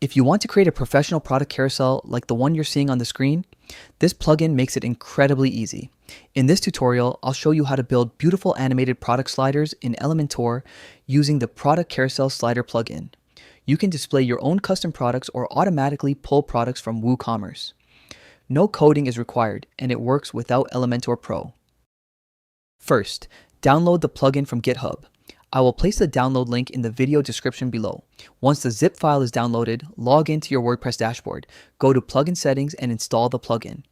If you want to create a professional product carousel like the one you're seeing on the screen, this plugin makes it incredibly easy. In this tutorial, I'll show you how to build beautiful animated product sliders in Elementor using the Product Carousel Slider plugin. You can display your own custom products or automatically pull products from WooCommerce. No coding is required, and it works without Elementor Pro. First, download the plugin from GitHub. I will place the download link in the video description below. Once the zip file is downloaded, log into your WordPress dashboard, go to Plugin Settings and install the plugin.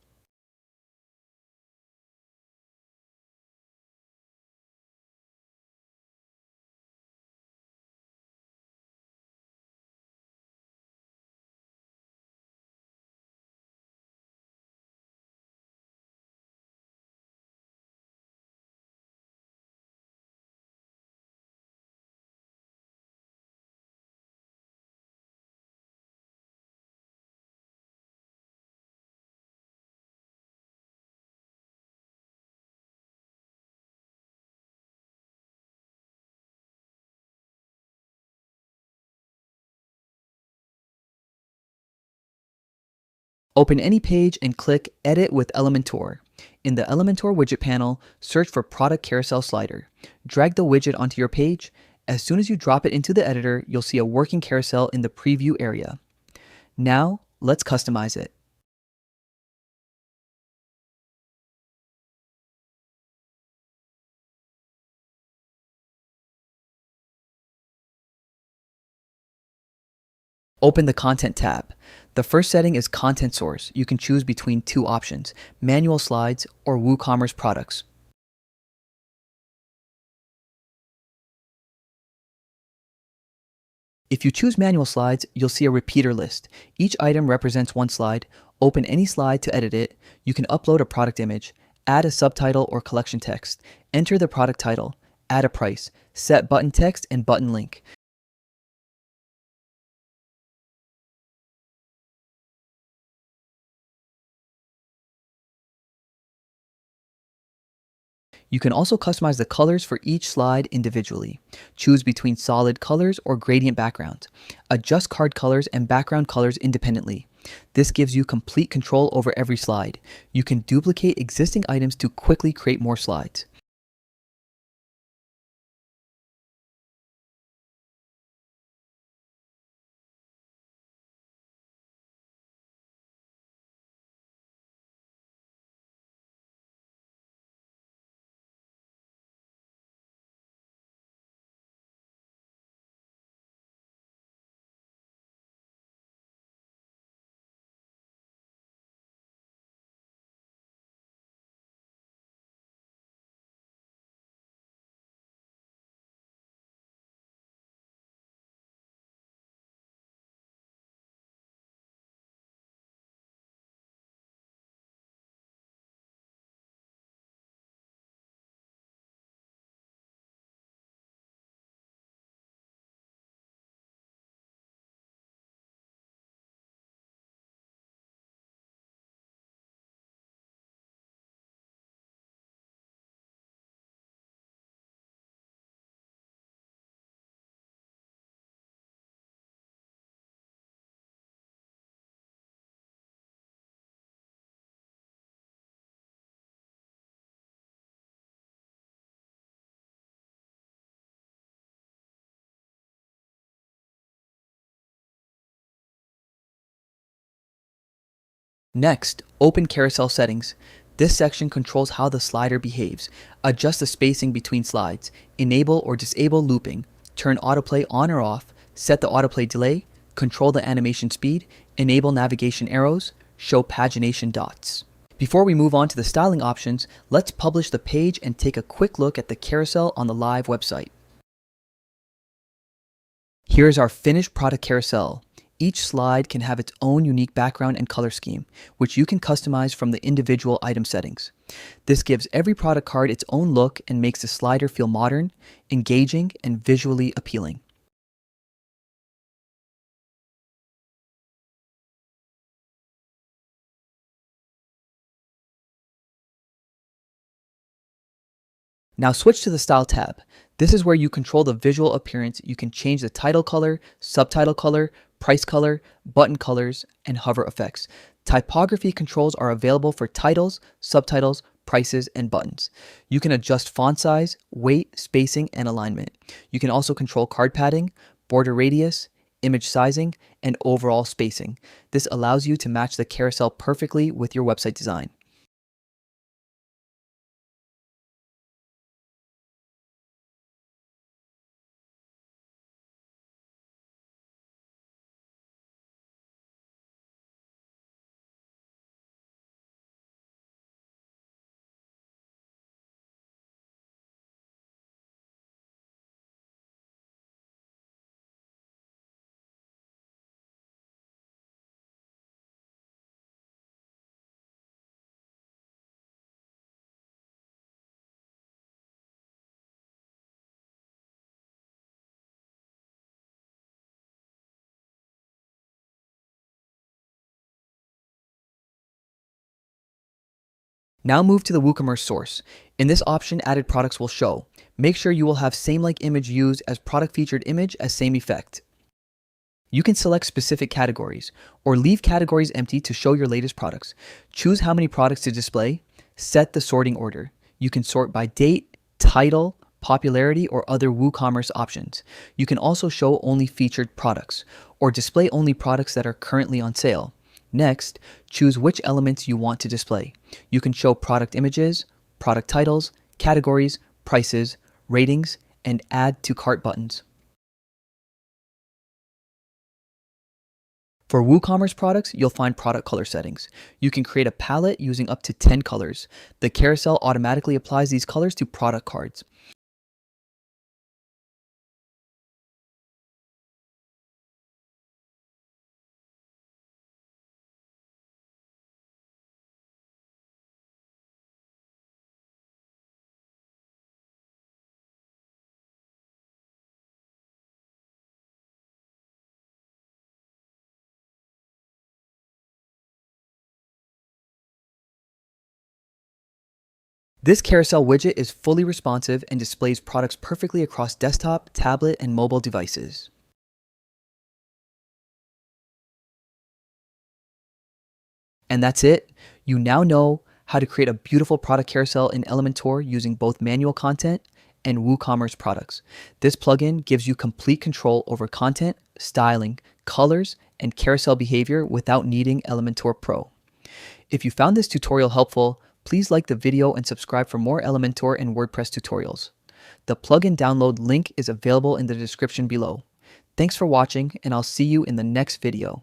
Open any page and click Edit with Elementor. In the Elementor widget panel, search for Product Carousel Slider. Drag the widget onto your page. As soon as you drop it into the editor, you'll see a working carousel in the preview area. Now, let's customize it. Open the Content tab. The first setting is Content Source. You can choose between two options, Manual Slides or WooCommerce Products. If you choose Manual Slides, you'll see a repeater list. Each item represents one slide. Open any slide to edit it. You can upload a product image, add a subtitle or collection text, enter the product title, add a price, set button text and button link. You can also customize the colors for each slide individually. Choose between solid colors or gradient backgrounds. Adjust card colors and background colors independently. This gives you complete control over every slide. You can duplicate existing items to quickly create more slides. Next, open Carousel Settings. This section controls how the slider behaves. Adjust the spacing between slides, enable or disable looping, turn autoplay on or off, set the autoplay delay, control the animation speed, enable navigation arrows, show pagination dots. Before we move on to the styling options, let's publish the page and take a quick look at the carousel on the live website. Here's our finished product carousel. Each slide can have its own unique background and color scheme, which you can customize from the individual item settings. This gives every product card its own look and makes the slider feel modern, engaging, and visually appealing. Now switch to the Style tab. This is where you control the visual appearance. You can change the title color, subtitle color, price color, button colors, and hover effects. Typography controls are available for titles, subtitles, prices, and buttons. You can adjust font size, weight, spacing, and alignment. You can also control card padding, border radius, image sizing, and overall spacing. This allows you to match the carousel perfectly with your website design. Now move to the WooCommerce source. In this option, added products will show. Make sure you will have same like image used as product featured image as same effect. You can select specific categories or leave categories empty to show your latest products. Choose how many products to display. Set the sorting order. You can sort by date, title, popularity, or other WooCommerce options. You can also show only featured products or display only products that are currently on sale. Next, choose which elements you want to display. You can show product images, product titles, categories, prices, ratings, and add to cart buttons. For WooCommerce products, you'll find product color settings. You can create a palette using up to 10 colors. The carousel automatically applies these colors to product cards. This carousel widget is fully responsive and displays products perfectly across desktop, tablet, and mobile devices. And that's it. You now know how to create a beautiful product carousel in Elementor using both manual content and WooCommerce products. This plugin gives you complete control over content, styling, colors, and carousel behavior without needing Elementor Pro. If you found this tutorial helpful, please like the video and subscribe for more Elementor and WordPress tutorials. The plugin download link is available in the description below. Thanks for watching, and I'll see you in the next video.